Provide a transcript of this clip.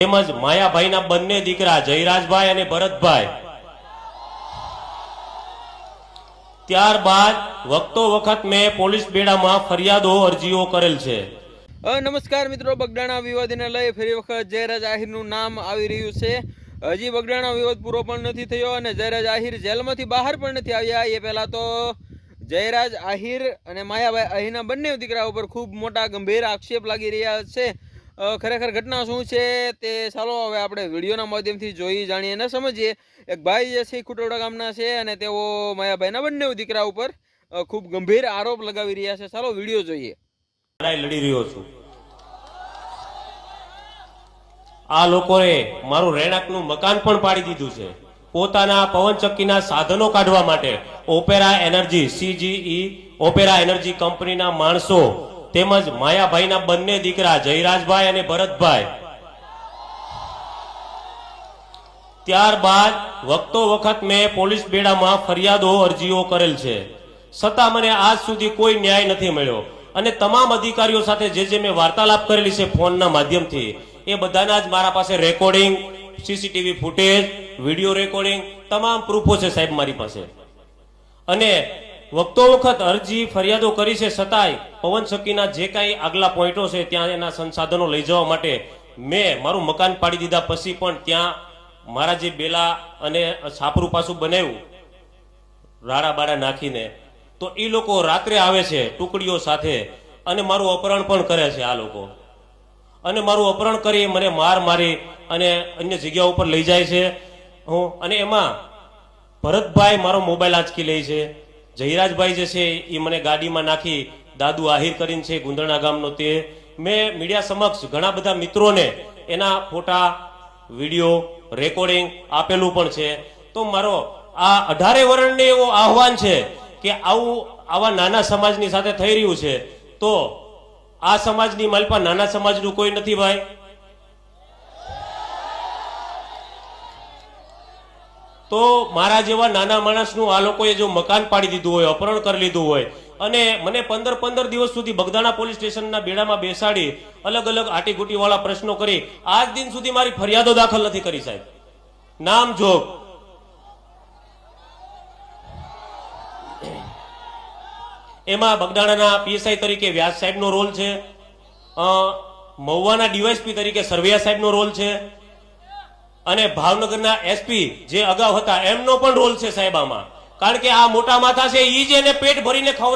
તેમજ માયાભાઈના બંને દીકરા જયરાજભાઈ અને ભરતભાઈ ત્યારબાદ વખતો વખત મેં પોલીસ બેડામાં ફરિયાદો અરજીઓ કરેલ છે। નમસ્કાર મિત્રો, બગડાણા વિવાદને લઈ ફરી વખત જયરાજ આહિરનું નામ આવી રહ્યું છે। હજી બગડાણા વિવાદ પૂરો પણ નથી થયો અને જયરાજ આહિર જેલમાંથી બહાર પણ નથી આવ્યા। એ પહેલા તો જયરાજ આહિર અને માયાભાઈ આહિરના બંને દીકરા ઉપર ખૂબ મોટા ગંભીર આક્ષેપ લાગી રહ્યા છે। ખરેખર ઘટના શું છે તે ચાલો હવે આપણે વિડીયોના માધ્યમથી જોઈ જાણીએ અને સમજીએ। એક ભાઈ જે છે ખુટોડા ગામના છે અને તેઓ માયાભાઈના બંને દીકરા ઉપર ખૂબ ગંભીર આરોપ લગાવી રહ્યા છે। ચાલો વિડીયો જોઈએ। લડી રહ્યો છું। આ લોકોએ મારું રહેણાંકનું મકાન પણ પાડી દીધું છે। પોતાના પવનચક્કીના સાધનો કાઢવા માટે opera energy CGE opera energy કંપનીના માણસો તેમજ માયાભાઈના બંને દીકરા જયરાજભાઈ અને ભરતભાઈ ત્યારબાદ વખતો વખત મેં પોલીસ બેડામાં ફરિયાદો અરજીઓ કરેલ છે, છતાં મને આજ સુધી કોઈ ન્યાય નથી મળ્યો। અને તમામ અધિકારીઓ સાથે જે મેં વાર્તાલાપ કરેલી છે ફોનના માધ્યમથી, એ બધાના જ મારા પાસે recording, CCTV footage, video recording તમામ પ્રૂફો છે સાહેબ મારી પાસે। અને વખતો વખત અરજી ફરિયાદો કરી છે, છતાંય પવનચક્કીના જે કાંઈ આગલા પોઈન્ટો છે ત્યાં એના સંસાધનો લઈ જવા માટે મેં મારું મકાન પાડી દીધા પછી પણ ત્યાં મારા જે બેલા અને છાપરું પાછું બનાવ્યું રાડા બાડા નાખીને, તો એ લોકો રાત્રે આવે છે ટુકડીઓ સાથે અને મારું અપહરણ પણ કરે છે આ લોકો। અને મારું અપહરણ કરી મને માર મારી અને અન્ય જગ્યા ઉપર લઈ જાય છે। અને એમાં ભરતભાઈ મારો મોબાઈલ આંચકી લે છે, જયરાજભાઈ જે છે એ મને ગાડીમાં નાખી દાદુ આહિર કરીને છે ગુંદરણા ગામનો, તે મેં મીડિયા સમક્ષ ઘણા બધા મિત્રોને એના ફોટા, વિડીયો, રેકોર્ડિંગ આપેલું પણ છે। તો મારો આ 18 વર્ષને એવો આહવાન છે કે આવા નાના સમાજની સાથે થઈ રહ્યું છે, તો આ સમાજની માલપા નાના સમાજનું કોઈ નથી ભાઈ। તો મારા જેવા નાના માણસનું આ લોકોએ જો મકાન પાડી દીધું હોય, અપહરણ કરી લીધું હોય અને મને 15 દિવસ સુધી બગદાણા પોલીસ સ્ટેશનના બેડામાં બેસાડી અલગ અલગ આટીગુટી વાળા પ્રશ્નો કરી આજ દિન સુધી મારી ફરિયાદો દાખલ નથી કરી સાહેબ, નામ જોગ। એમાં બગદાણાના PSI તરીકે વ્યાસ સાહેબનો રોલ છે, મહુવાના DYSP તરીકે સરવૈયા સાહેબનો રોલ છે અને ભાવનગરના SP જે અગાઉ હતા એમનો પણ રોલ છે સાહેબ આમાં। કારણ કે આ મોટા માથા છે એ જ એને પેટ ભરીને ખવડાવે।